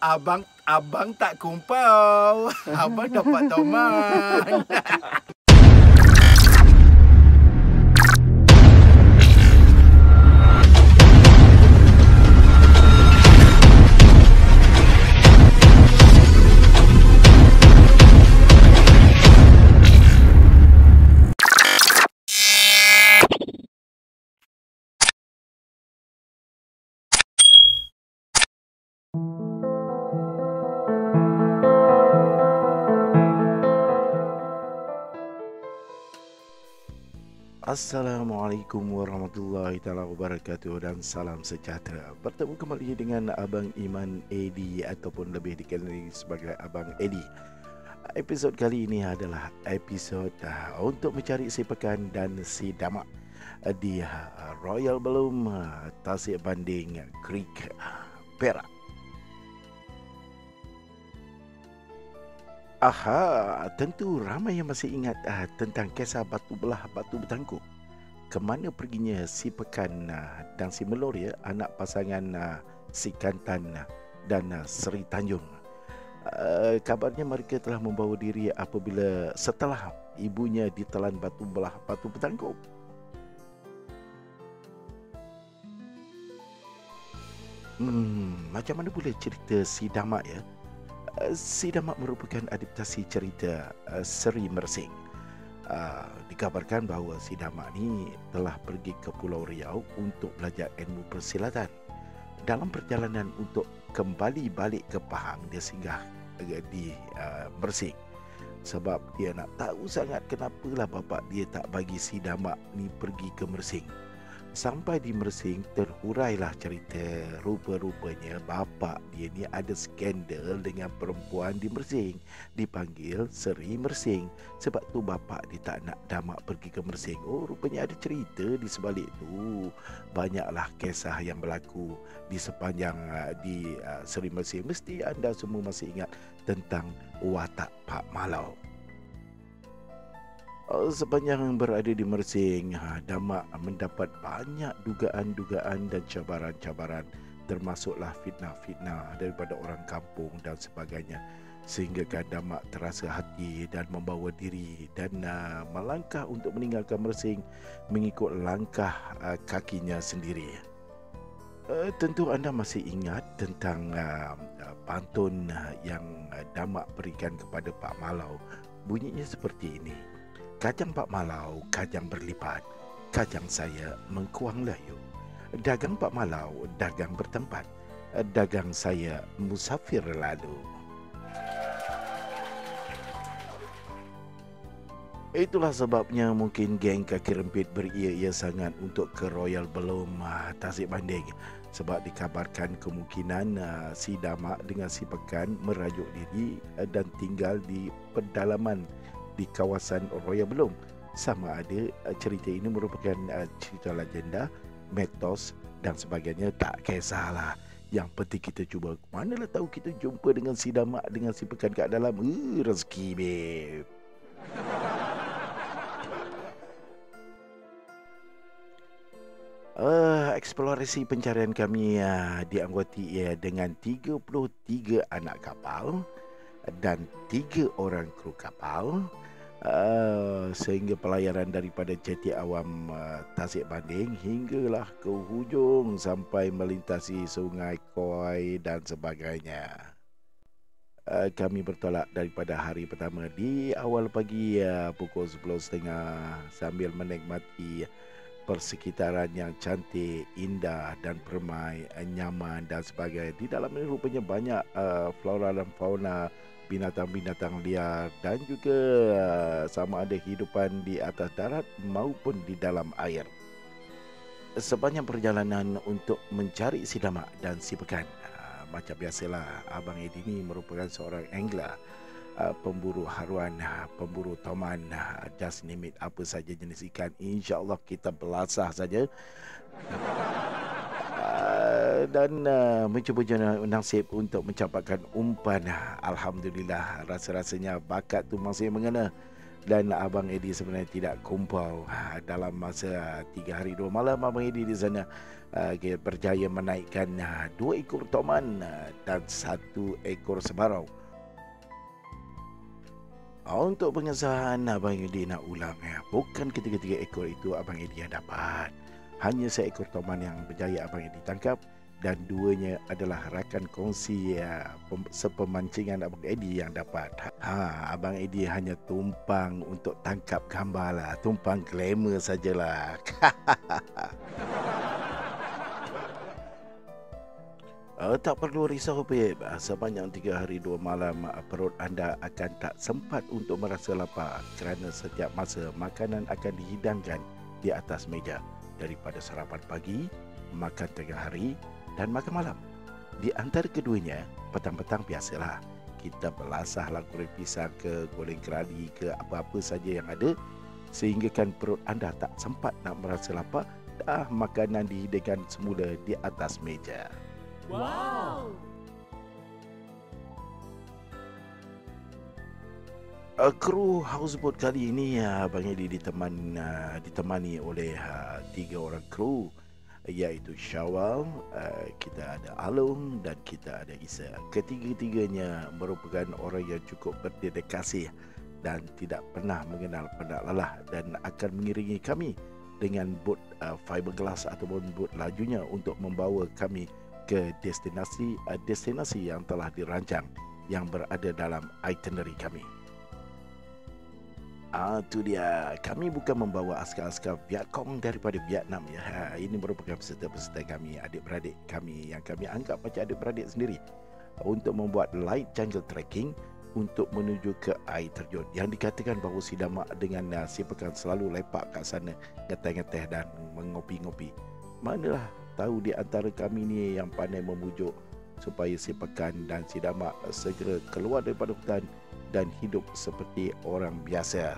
Abang tak kumpau. Abang dapat toman. Assalamualaikum warahmatullahi taala wabarakatuh dan salam sejahtera. Bertemu kembali dengan Abang Iman Edi ataupun lebih dikenali sebagai Abang Edi. Episod kali ini adalah episod untuk mencari si pekan dan si damak di Royal Belum, Tasik Banding Creek, Perak. Aha, tentu ramai yang masih ingat tentang kisah batu belah batu bertangkup. Kemana perginya si Pekan dan si Melor, ya, anak pasangan si Kantan dan Seri Tanjung. Kabarnya mereka telah membawa diri apabila setelah ibunya ditelan batu belah batu bertangkup. Macam mana boleh cerita si Damak, ya? Si Damak merupakan adaptasi cerita Seri Mersing. Dikabarkan bahawa si Damak ni telah pergi ke Pulau Riau untuk belajar ilmu persilatan. Dalam perjalanan untuk kembali balik ke Pahang, dia singgah di Mersing. Sebab dia nak tahu sangat kenapalah bapa dia tak bagi si Damak ni pergi ke Mersing. Sampai di Mersing, terhurailah cerita. Rupa-rupanya bapa dia ni ada skandal dengan perempuan di Mersing, dipanggil Seri Mersing. Sebab tu bapa dia tak nak Damak pergi ke Mersing. Oh, rupanya ada cerita di sebalik tu. Banyaklah kisah yang berlaku di sepanjang di Seri Mersing. Mesti anda semua masih ingat tentang watak Pak Malau. Sepanjang berada di Mersing, Damak mendapat banyak dugaan-dugaan dan cabaran-cabaran, termasuklah fitnah-fitnah daripada orang kampung dan sebagainya. Sehingga Damak terasa hati dan membawa diri dan melangkah untuk meninggalkan Mersing mengikut langkah kakinya sendiri. Tentu anda masih ingat tentang pantun yang Damak berikan kepada Pak Malau. Bunyinya seperti ini. Kajang Pak Malau, kajang berlipat, kajang saya mengkuang layu. Dagang Pak Malau, dagang bertempat, dagang saya musafir lalu. Itulah sebabnya mungkin geng kaki rempit beria-ia sangat untuk ke Royal Belum, Tasik Banding. Sebab dikabarkan kemungkinan si Damak dengan si Pekan merajuk diri dan tinggal di pedalaman di kawasan Royal Belum. Sama ada cerita ini merupakan cerita legenda, mitos dan sebagainya, tak kisahlah. Yang penting kita cuba. Manalah tahu kita jumpa dengan si Damak dengan si Pekan kat dalam. Rezeki, babe. Eksplorasi pencarian kami dianggoti dengan 33 anak kapal dan 3 orang kru kapal, sehingga pelayaran daripada Jeti Awam Tasik Banding hinggalah ke hujung sampai melintasi Sungai Koi dan sebagainya. Kami bertolak daripada hari pertama di awal pagi pukul 10.30 sambil menikmati persekitaran yang cantik, indah dan permai, nyaman dan sebagainya. Di dalam ini rupanya banyak flora dan fauna, binatang-binatang liar dan juga sama ada hidupan di atas darat maupun di dalam air. Sepanjang perjalanan untuk mencari si Damak dan si Pekan, macam biasalah, Abang Edi ini merupakan seorang angler, pemburu haruan, pemburu toman, just name it, apa saja jenis ikan, insya-Allah kita belasah saja. Dan mencuba nasib untuk mencapai umpan. Alhamdulillah, rasa-rasanya bakat tu masih mengena. Dan Abang Eddie sebenarnya tidak kumpul dalam masa 3 hari 2 malam. Abang Eddie di sana berjaya menaikkan 2 ekor toman dan 1 ekor sebarau. Untuk pengesahan, Abang Eddie nak ulang bukan ketiga-tiga ekor itu Abang Eddie yang dapat. Hanya seekor toman yang berjaya Abang Eddie tangkap, dan 2-nya adalah rakan kongsi sepemancingan Abang Eddie yang dapat. Abang Eddie hanya tumpang untuk tangkap gambar lah, tumpang glamour sajalah. Tak perlu risau, Beb. Sepanjang 3 hari 2 malam, perut anda akan tak sempat untuk merasa lapar kerana setiap masa makanan akan dihidangkan di atas meja. Daripada sarapan pagi, makan tengah hari dan makan malam. Di antara keduanya, petang-petang biasalah kita belasahlah goreng pisang ke, goreng kerali ke, apa-apa saja yang ada, sehingga kan perut anda tak sempat nak merasa lapar. Makanan dihidangkan semula di atas meja. Wow! Kru houseboat kali ini Abang Eddie ditemani oleh 3 orang kru, iaitu Syawal, kita ada Alung dan kita ada Isa. Ketiga-tiganya merupakan orang yang cukup berdedikasi dan tidak pernah mengenal penat lelah, dan akan mengiringi kami dengan bot fiberglass ataupun bot lajunya untuk membawa kami ke destinasi yang telah dirancang yang berada dalam itinerary kami. Itu dia. Kami bukan membawa askar-askar Vietcong daripada Vietnam ya. Ini merupakan peserta-peserta kami, adik-beradik kami yang kami anggap macam adik-beradik sendiri, untuk membuat light jungle trekking untuk menuju ke air terjun yang dikatakan bahawa si Damak dengan si Pekan selalu lepak kat sana, ngeteh-ngeteh dan mengopi-ngopi. Manalah tahu di antara kami ni yang pandai memujuk supaya si Pekan dan si Damak segera keluar daripada hutan dan hidup seperti orang biasa.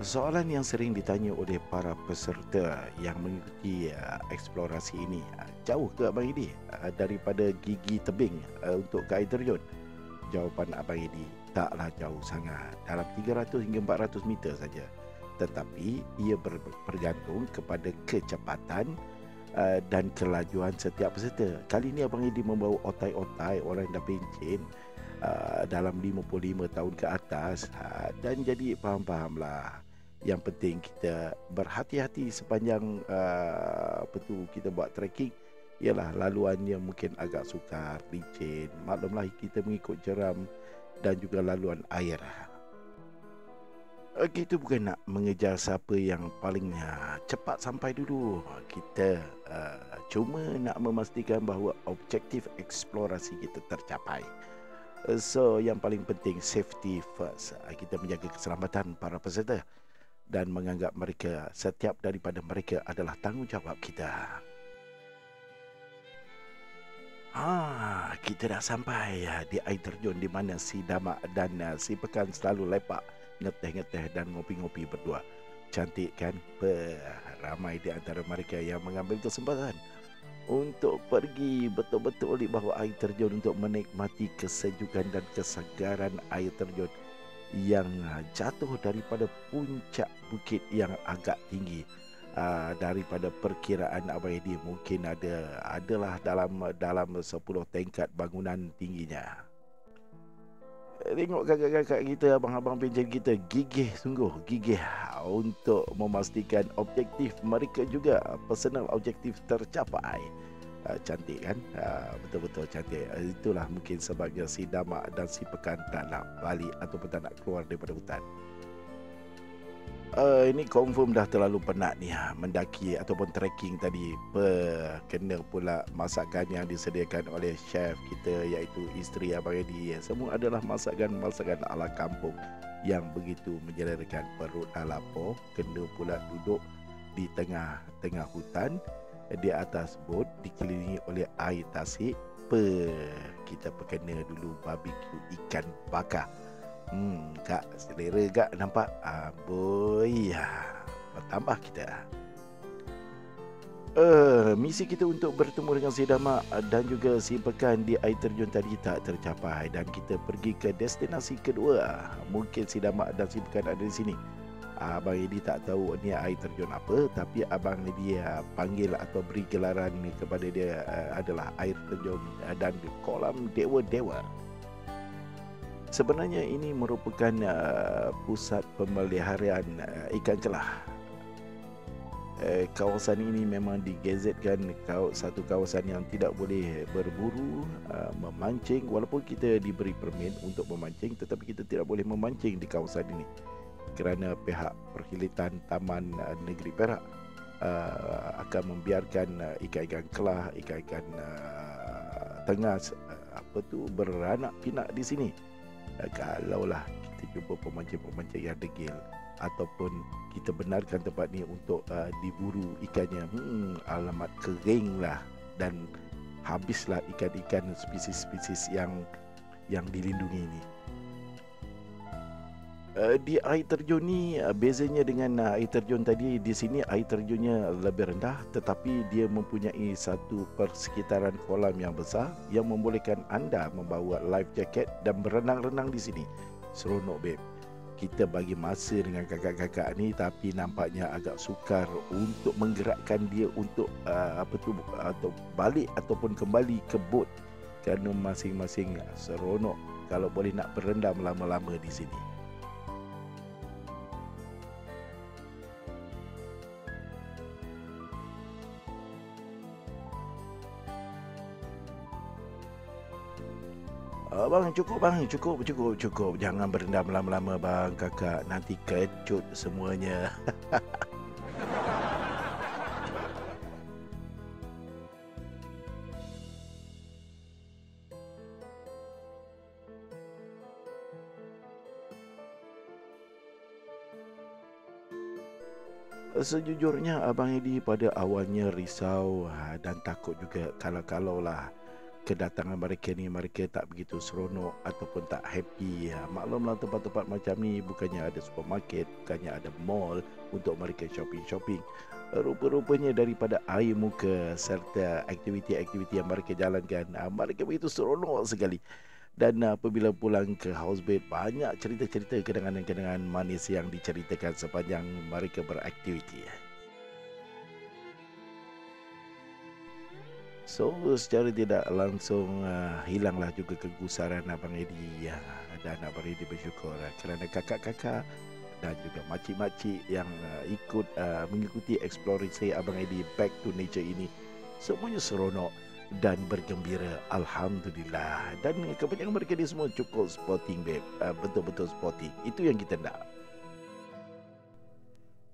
Soalan yang sering ditanya oleh para peserta yang mengikuti eksplorasi ini, jauh ke Abang Eddie daripada gigi tebing untuk ke air terjun? Jawapan Abang Eddie, taklah jauh sangat, dalam 300 hingga 400 meter saja. Tetapi ia bergantung kepada kecepatan dan kelajuan setiap peserta. Kali ini Abang Eddie membawa otai-otai orang yang dah pencen dalam 55 tahun ke atas, dan jadi faham-fahamlah. Yang penting kita berhati-hati sepanjang kita buat trekking. Ialah laluannya mungkin agak sukar, licin, maklumlah kita mengikut jeram dan juga laluan air. Kita bukan nak mengejar siapa yang paling cepat sampai dulu. Kita cuma nak memastikan bahawa objektif eksplorasi kita tercapai. So yang paling penting safety first. Kita menjaga keselamatan para peserta dan menganggap mereka, setiap daripada mereka adalah tanggungjawab kita. Kita dah sampai di air terjun di mana si Damak dan si Pekan selalu lepak, ngeteh-ngeteh dan ngopi-ngopi berdua. Cantik kan? Ramai di antara mereka yang mengambil kesempatan untuk pergi betul-betul di bawah air terjun untuk menikmati kesejukan dan kesegaran air terjun yang jatuh daripada puncak bukit yang agak tinggi. Daripada perkiraan Abang Eddie mungkin adalah dalam 10 tingkat bangunan tingginya. Tengok kakak-kakak kita, abang-abang pencen kita gigih, sungguh gigih untuk memastikan objektif mereka juga, personal objektif tercapai. Cantik kan? Betul-betul cantik. Itulah mungkin sebabnya si Damak dan si Pekan tak nak balik ataupun tak nak keluar daripada hutan. Ini confirm dah terlalu penat ni mendaki ataupun trekking tadi. Kena pula masakan yang disediakan oleh chef kita, iaitu isteri Abang Eddie. Semua adalah masakan ala kampung yang begitu menyelerakan perut lapar. Kena pula duduk di tengah hutan di atas bot dikelilingi oleh air tasik. Kita perkena dulu barbecue ikan bakar. Kak, selera kak nampak? Boy, bertambah kita. Misi kita untuk bertemu dengan si Damak dan juga si Pekan di air terjun tadi tak tercapai dan kita pergi ke destinasi kedua. Mungkin si Damak dan si Pekan ada di sini. Abang Edi tak tahu ni air terjun apa, tapi Abang Edi panggil atau beri gelaran kepada dia adalah air terjun dan kolam dewa-dewa. Sebenarnya ini merupakan pusat pemeliharaan ikan kelah. Kawasan ini memang digazetkan satu kawasan yang tidak boleh berburu, memancing. Walaupun kita diberi permit untuk memancing, tetapi kita tidak boleh memancing di kawasan ini kerana pihak Perkhidmatan Taman Negeri Perak akan membiarkan ikan-ikan kelah, ikan-ikan tengas beranak pinak di sini. Kalaulah kita jumpa pemancing-pemancing yang degil ataupun kita benarkan tempat ni untuk diburu ikannya, alamat kering lah dan habislah ikan-ikan spesies-spesies yang dilindungi ini. Di air terjun ni bezanya dengan air terjun tadi, di sini air terjunnya lebih rendah tetapi dia mempunyai satu persekitaran kolam yang besar yang membolehkan anda membawa life jacket dan berenang-renang di sini. Seronok babe. Kita bagi masa dengan kakak-kakak ni tapi nampaknya agak sukar untuk menggerakkan dia untuk atau balik ataupun kembali ke bot kerana masing-masing seronok kalau boleh nak berendam lama-lama di sini. Bang, cukup bang, cukup. Jangan berendam lama-lama bang, kakak. Nanti kecut semuanya. Sejujurnya Abang Edi pada awalnya risau dan takut juga kalau lah kedatangan mereka ni mereka tak begitu seronok ataupun tak happy. Maklumlah tempat-tempat macam ni bukannya ada supermarket, bukannya ada mall untuk mereka shopping. Rupa-rupanya daripada air muka serta aktiviti-aktiviti yang mereka jalankan, mereka begitu seronok sekali. Dan apabila pulang ke houseboat, banyak cerita-cerita kenangan-kenangan manis yang diceritakan sepanjang mereka beraktiviti. So secara tidak langsung hilanglah juga kegusaran Abang Edi dan Abang Edi bersyukur kerana kakak-kakak dan juga makcik-makcik yang ikut mengikuti eksplorasi Abang Edi Back to Nature ini semuanya seronok dan bergembira, alhamdulillah. Dan kebanyakan mereka ni semua cukup sporting babe, betul-betul sporting. Itu yang kita nak.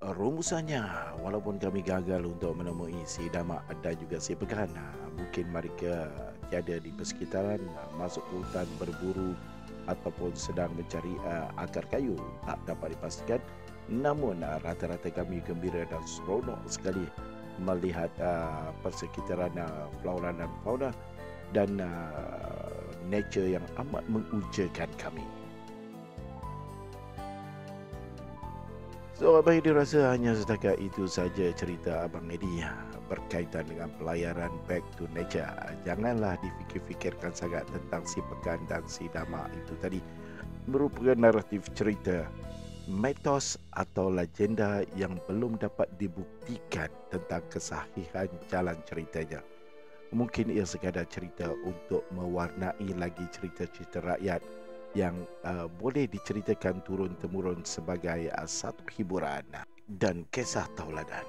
Rumusannya, walaupun kami gagal untuk menemui si Damak dan juga si Pekan, mungkin mereka tiada di persekitaran, masuk ke hutan berburu ataupun sedang mencari akar kayu, tak dapat dipastikan. Namun rata-rata kami gembira dan seronok sekali melihat persekitaran flora dan fauna dan nature yang amat mengujakan kami. So Abang Edi rasa hanya setakat itu saja cerita Abang Edi berkaitan dengan pelayaran Back to Nature. Janganlah difikir-fikirkan sangat tentang si Pekan dan si Damak itu tadi. Merupakan naratif cerita, mitos atau legenda yang belum dapat dibuktikan tentang kesahihan jalan ceritanya. Mungkin ia sekadar cerita untuk mewarnai lagi cerita-cerita rakyat yang boleh diceritakan turun-temurun sebagai satu hiburan dan kisah tauladan.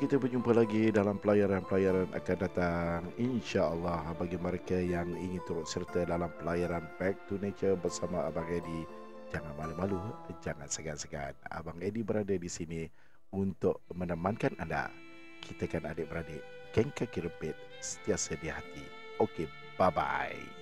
Kita berjumpa lagi dalam pelayaran-pelayaran akan datang, insya-Allah. Bagi mereka yang ingin turut serta dalam pelayaran Back to Nature bersama Abang Edi, jangan malu-malu, jangan segan-segan. Abang Edi berada di sini untuk menemankan anda. Kita kan adik-beradik, geng kaki rempit, setia sedia hati. Okey, bye-bye.